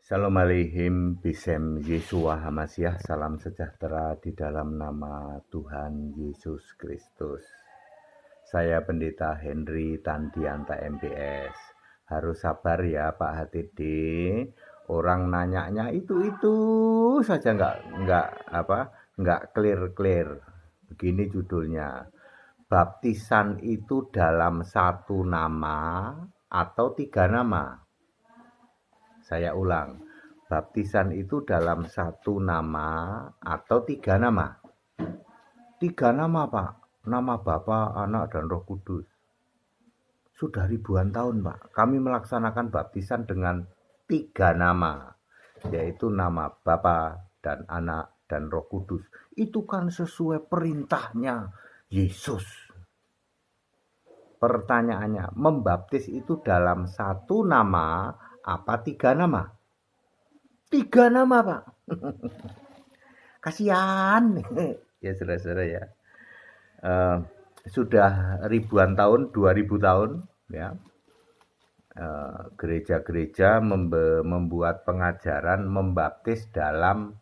Shalom Aleihim, Bisem Yesua Hamasiah, salam sejahtera di dalam nama Tuhan Yesus Kristus. Saya Pendeta Henry Tandianta MPS. Harus sabar ya Pak HTD. Orang nanyanya itu saja nggak clear. Begini judulnya. Baptisan itu dalam satu nama atau tiga nama? Saya ulang, baptisan itu dalam satu nama atau tiga nama? Tiga nama, Pak. Nama Bapa, Anak, dan Roh Kudus. Sudah ribuan tahun, Pak. Kami melaksanakan baptisan dengan tiga nama, yaitu nama Bapa dan Anak dan Roh Kudus. Itu kan sesuai perintahnya Yesus. Pertanyaannya, membaptis itu dalam satu nama apa tiga nama? Tiga nama, Pak. Kasihan. Ya, saudara-saudara ya. Sudah ribuan tahun, 2000 tahun ya. Gereja-gereja membuat pengajaran membaptis dalam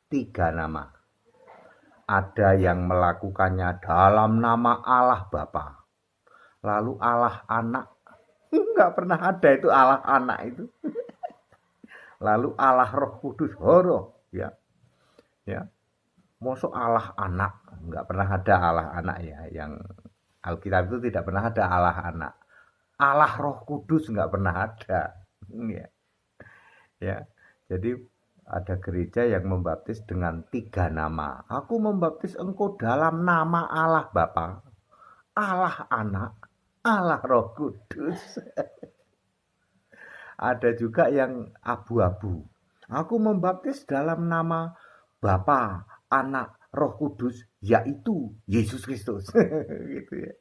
tiga nama. Ada yang melakukannya dalam nama Allah Bapa. Lalu Allah Anak. Enggak pernah ada itu Allah Anak itu. Lalu Allah Roh Kudus, ya. Mosok Allah Anak, enggak pernah ada Allah Anak ya. Yang Alkitab itu tidak pernah ada Allah Anak. Allah Roh Kudus enggak pernah ada. Ya. Jadi ada gereja yang membaptis dengan tiga nama. Aku membaptis engkau dalam nama Allah Bapa, Allah Anak, Allah Roh Kudus. Ada juga yang abu-abu. Aku membaptis dalam nama Bapa, Anak, Roh Kudus, yaitu Yesus Kristus. Gitu ya.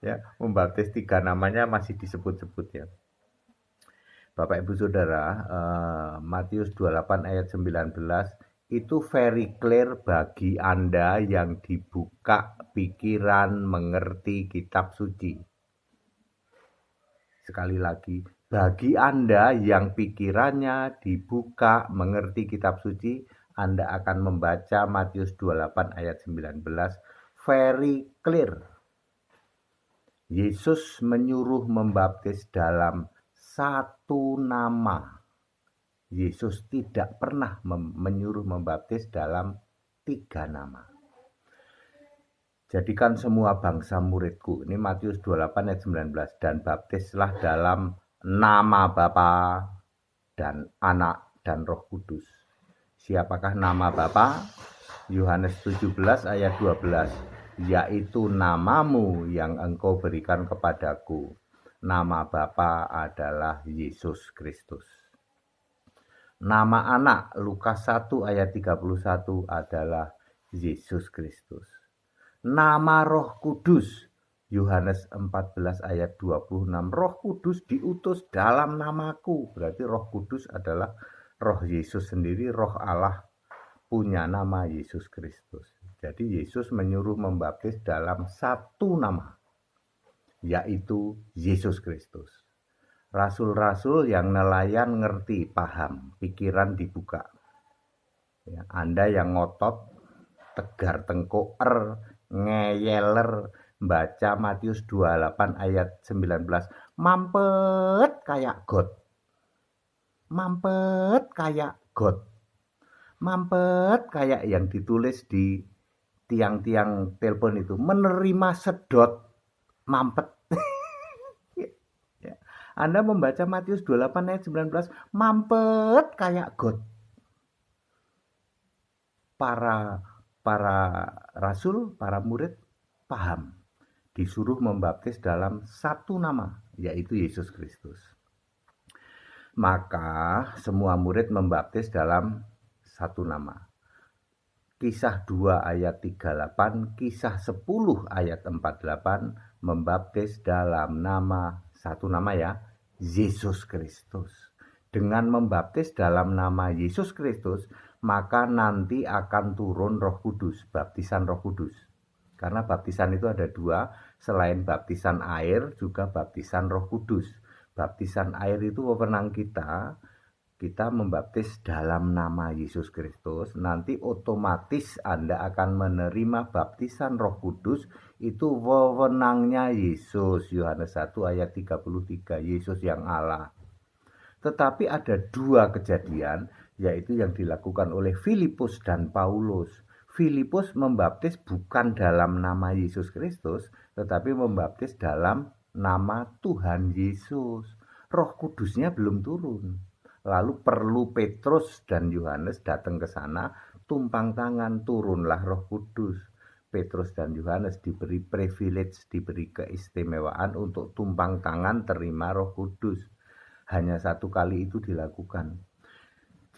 Ya, membaptis tiga namanya masih disebut-sebut ya. Bapak Ibu Saudara, Matius 28 ayat 19 itu very clear bagi Anda yang dibuka pikiran mengerti kitab suci. Sekali lagi, bagi Anda yang pikirannya dibuka mengerti kitab suci, Anda akan membaca Matius 28 ayat 19 very clear. Yesus menyuruh membaptis dalam satu nama. Yesus tidak pernah menyuruh membaptis dalam tiga nama. Jadikan semua bangsa muridku. Ini Matius 28 ayat 19. Dan baptislah dalam nama Bapa dan Anak dan Roh Kudus. Siapakah nama Bapa? Yohanes 17 ayat 12. Yaitu namamu yang engkau berikan kepadaku. Nama Bapa adalah Yesus Kristus. Nama anak Lukas 1 ayat 31 adalah Yesus Kristus. Nama Roh Kudus Yohanes 14 ayat 26. Roh Kudus diutus dalam namaku. Berarti Roh Kudus adalah Roh Yesus sendiri, Roh Allah punya nama Yesus Kristus. Jadi Yesus menyuruh membaptis dalam satu nama, yaitu Yesus Kristus. Rasul-rasul yang nelayan ngerti, paham, pikiran dibuka. Ya, Anda yang ngotot, tegar tengkoker, ngeyeler, baca Matius 28 ayat 19. Mampet kayak God. Mampet kayak God. Mampet kayak yang ditulis di tiang-tiang telepon itu. Menerima sedot mampet. Anda membaca Matius 28 ayat 19, mampet kayak God. Para rasul, para murid paham. Disuruh membaptis dalam satu nama, yaitu Yesus Kristus. Maka semua murid membaptis dalam satu nama. Kisah 2 ayat 38, kisah 10 ayat 48 membaptis dalam nama, satu nama ya, Yesus Kristus. Dengan membaptis dalam nama Yesus Kristus, maka nanti akan turun Roh Kudus, baptisan Roh Kudus. Karena baptisan itu ada dua, selain baptisan air juga baptisan Roh Kudus. Baptisan air itu wewenang kita, kita membaptis dalam nama Yesus Kristus, nanti otomatis Anda akan menerima baptisan Roh Kudus. Itu wewenangnya Yesus, Yohanes 1 ayat 33, Yesus yang Allah. Tetapi ada dua kejadian, yaitu yang dilakukan oleh Filipus dan Paulus. Filipus membaptis bukan dalam nama Yesus Kristus, tetapi membaptis dalam nama Tuhan Yesus. Roh Kudusnya belum turun. Lalu perlu Petrus dan Yohanes datang ke sana, tumpang tangan, turunlah Roh Kudus. Petrus dan Yohanes diberi privilege, diberi keistimewaan untuk tumpang tangan terima Roh Kudus. Hanya satu kali itu dilakukan.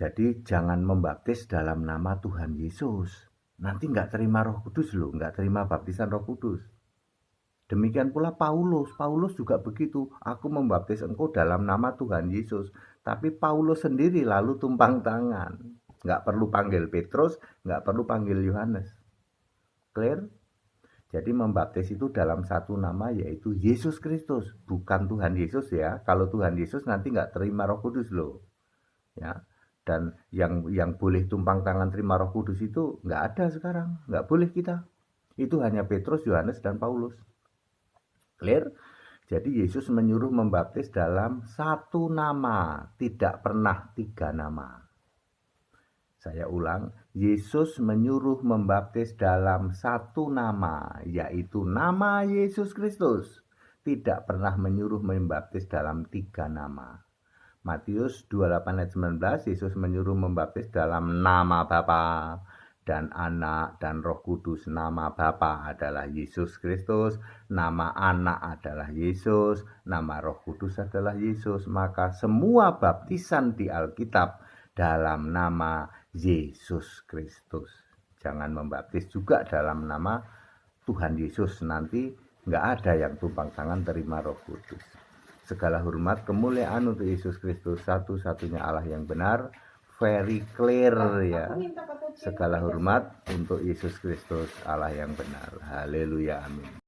Jadi jangan membaptis dalam nama Tuhan Yesus. Nanti nggak terima Roh Kudus loh, nggak terima baptisan Roh Kudus. Demikian pula Paulus juga begitu. Aku membaptis engkau dalam nama Tuhan Yesus. Tapi Paulus sendiri lalu tumpang tangan. Nggak perlu panggil Petrus, nggak perlu panggil Yohanes. Clear? Jadi membaptis itu dalam satu nama, yaitu Yesus Kristus. Bukan Tuhan Yesus ya. Kalau Tuhan Yesus nanti nggak terima Roh Kudus loh. Ya. Dan yang boleh tumpang tangan terima Roh Kudus itu nggak ada sekarang. Nggak boleh kita. Itu hanya Petrus, Yohanes, dan Paulus. Clear? Jadi Yesus menyuruh membaptis dalam satu nama, tidak pernah tiga nama. Saya ulang, Yesus menyuruh membaptis dalam satu nama, yaitu nama Yesus Kristus. Tidak pernah menyuruh membaptis dalam tiga nama. Matius 28 ayat 19, Yesus menyuruh membaptis dalam nama Bapa dan Anak dan Roh Kudus. Nama Bapa adalah Yesus Kristus, nama Anak adalah Yesus, nama Roh Kudus adalah Yesus. Maka semua baptisan di Alkitab dalam nama Yesus Kristus. Jangan membaptis juga dalam nama Tuhan Yesus, nanti nggak ada yang tumpang tangan terima Roh Kudus. Segala hormat kemuliaan untuk Yesus Kristus, satu-satunya Allah yang benar. Very clear ya. Segala hormat untuk Yesus Kristus, Allah yang benar. Haleluya, amin.